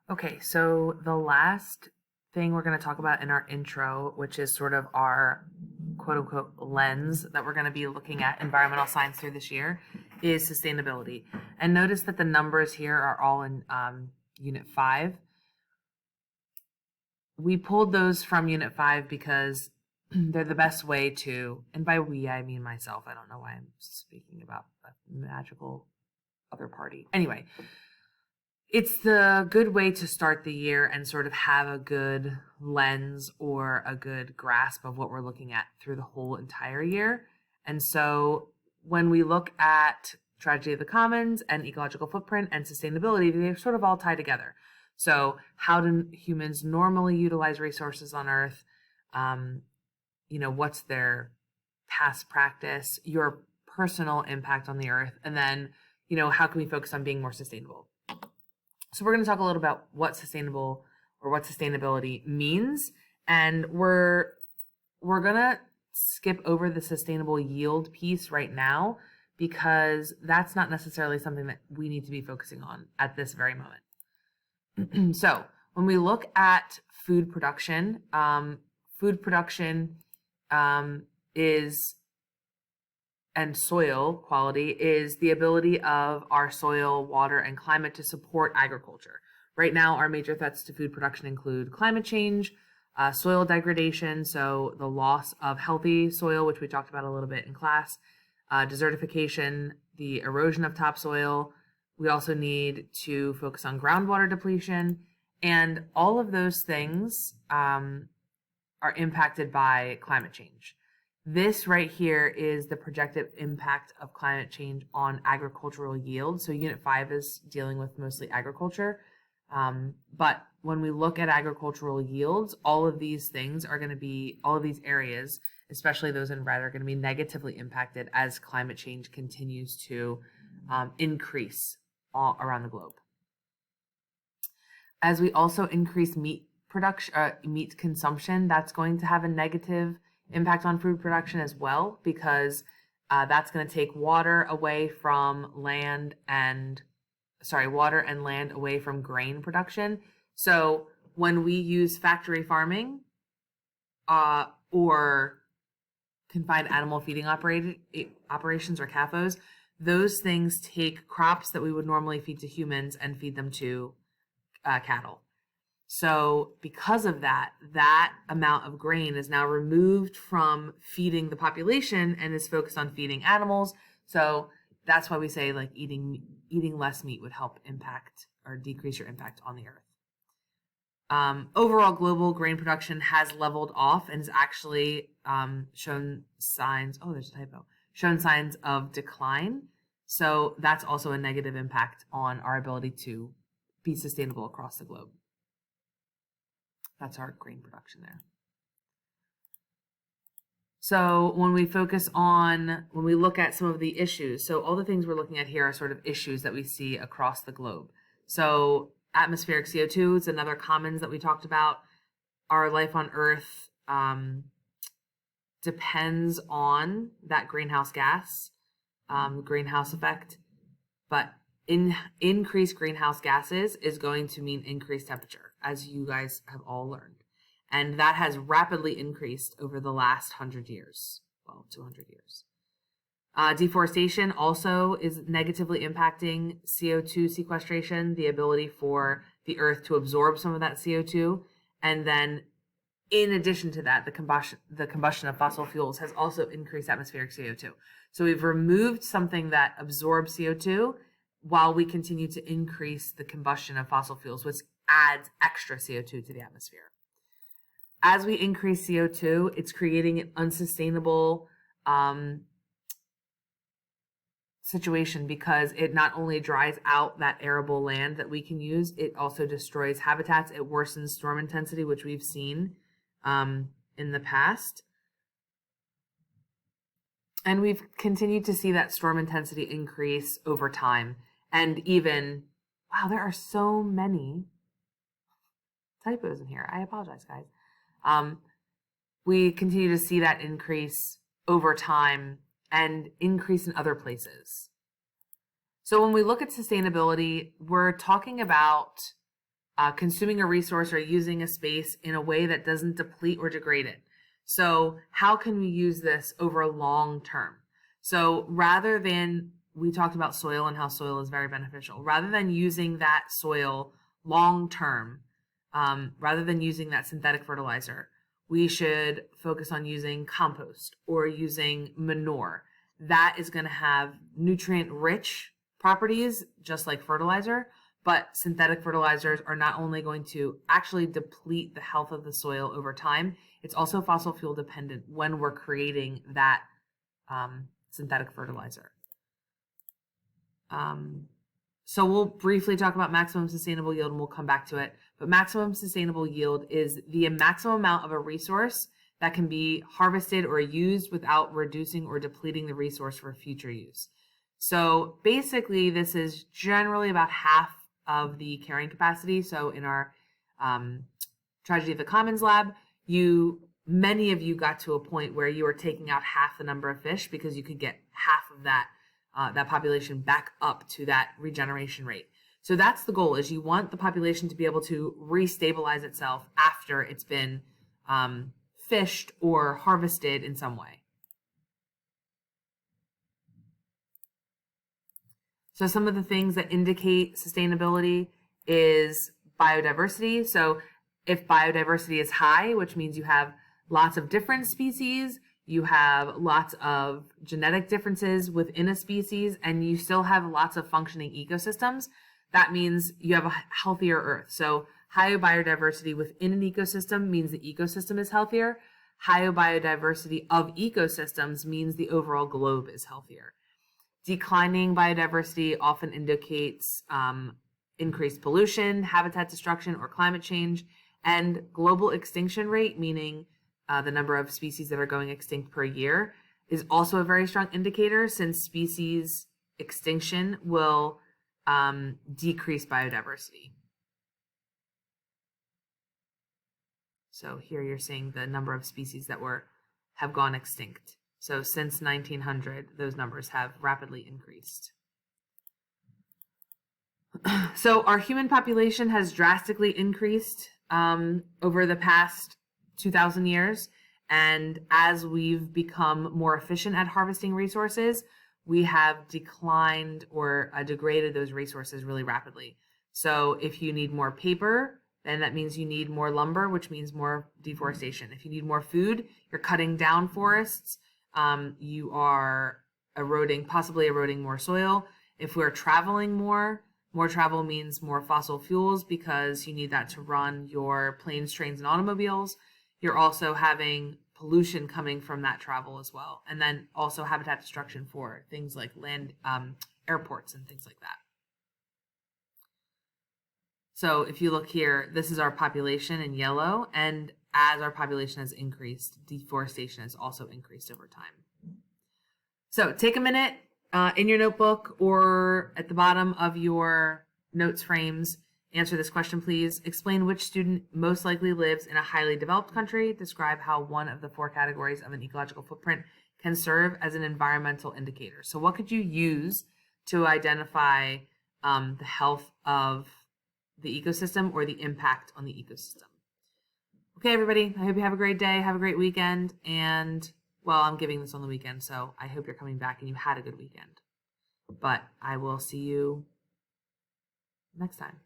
Okay, so the last thing we're going to talk about in our intro, which is sort of our quote unquote lens that we're going to be looking at environmental science through this year, is sustainability. And notice that the numbers here are all in Unit 5. We pulled those from Unit 5 because they're the best way to, and by we, I mean myself. I don't know why I'm speaking about a magical other party. Anyway, it's the good way to start the year and sort of have a good lens or a good grasp of what we're looking at through the whole entire year. And so when we look at tragedy of the commons and ecological footprint and sustainability, they sort of all tie together. So how do humans normally utilize resources on Earth? What's their past practice, your personal impact on the Earth, and then, how can we focus on being more sustainable? So we're going to talk a little about what sustainable or what sustainability means, and we're going to skip over the sustainable yield piece right now because that's not necessarily something that we need to be focusing on at this very moment. So when we look at food production is and soil quality is the ability of our soil, water, and climate to support agriculture. Right now, our major threats to food production include climate change, soil degradation, so the loss of healthy soil, which we talked about a little bit in class, desertification, the erosion of topsoil. We also need to focus on groundwater depletion, and all of those things are impacted by climate change. This right here is the projected impact of climate change on agricultural yield. So Unit 5 is dealing with mostly agriculture. But when we look at agricultural yields, all of these areas, especially those in red, are going to be negatively impacted as climate change continues to increase all around the globe. As we also increase meat consumption, that's going to have a negative impact on food production as well, because that's going to take water and land away from grain production. So when we use factory farming or confined animal feeding operations or CAFOs, those things take crops that we would normally feed to humans and feed them to cattle. So because of that amount of grain is now removed from feeding the population and is focused on feeding animals. So that's why we say like eating less meat would help impact or decrease your impact on the Earth. Overall global grain production has leveled off and is actually shown signs of decline. So that's also a negative impact on our ability to be sustainable across the globe. That's our grain production there. So when we look at some of the issues, so all the things we're looking at here are sort of issues that we see across the globe. So atmospheric CO2 is another commons that we talked about. Our life on Earth depends on that greenhouse gas, greenhouse effect, but increased greenhouse gases is going to mean increased temperature, as you guys have all learned. And that has rapidly increased over the last 200 years. Deforestation also is negatively impacting CO2 sequestration, the ability for the Earth to absorb some of that CO2. And then in addition to that, the combustion of fossil fuels has also increased atmospheric CO2. So we've removed something that absorbs CO2 while we continue to increase the combustion of fossil fuels, which adds extra CO2 to the atmosphere. As we increase CO2, it's creating an unsustainable situation because it not only dries out that arable land that we can use, it also destroys habitats. It worsens storm intensity, which we've seen in the past. And we've continued to see that storm intensity increase over time. And even, wow, there are so many typos in here. I apologize, guys. We continue to see that increase over time and increase in other places. So when we look at sustainability, we're talking about consuming a resource or using a space in a way that doesn't deplete or degrade it. So how can we use this over long term? So rather than, we talked about soil and how soil is very beneficial, rather than using that soil long term, rather than using that synthetic fertilizer, we should focus on using compost or using manure. That is going to have nutrient rich properties, just like fertilizer, but synthetic fertilizers are not only going to actually deplete the health of the soil over time, it's also fossil fuel dependent when we're creating that synthetic fertilizer. So we'll briefly talk about maximum sustainable yield and we'll come back to it. But maximum sustainable yield is the maximum amount of a resource that can be harvested or used without reducing or depleting the resource for future use. So basically, this is generally about half of the carrying capacity. So in our Tragedy of the Commons lab, many of you got to a point where you were taking out half the number of fish because you could get half of that population back up to that regeneration rate. So that's the goal, is you want the population to be able to restabilize itself after it's been fished or harvested in some way. So some of the things that indicate sustainability is biodiversity. So if biodiversity is high, which means you have lots of different species, you have lots of genetic differences within a species, and you still have lots of functioning ecosystems, that means you have a healthier Earth. So high biodiversity within an ecosystem means the ecosystem is healthier. High biodiversity of ecosystems means the overall globe is healthier. Declining biodiversity often indicates increased pollution, habitat destruction, or climate change. And global extinction rate, meaning the number of species that are going extinct per year, is also a very strong indicator, since species extinction will decrease biodiversity. So here you're seeing the number of species that have gone extinct. So since 1900, those numbers have rapidly increased. So our human population has drastically increased over the past 2,000 years. And as we've become more efficient at harvesting resources, we have declined or degraded those resources really rapidly. So if you need more paper, then that means you need more lumber, which means more deforestation. If you need more food, you're cutting down forests. You are possibly eroding more soil. If we're traveling more travel means more fossil fuels, because you need that to run your planes, trains, and automobiles. You're also having pollution coming from that travel as well. And then also habitat destruction for things like land, airports and things like that. So if you look here, this is our population in yellow. And as our population has increased, deforestation has also increased over time. So take a minute in your notebook or at the bottom of your notes frames. Answer this question, please. Explain which student most likely lives in a highly developed country. Describe how one of the 4 categories of an ecological footprint can serve as an environmental indicator. So what could you use to identify the health of the ecosystem or the impact on the ecosystem? Okay, everybody, I hope you have a great day. Have a great weekend. And, well, I'm giving this on the weekend, so I hope you're coming back and you had a good weekend. But I will see you next time.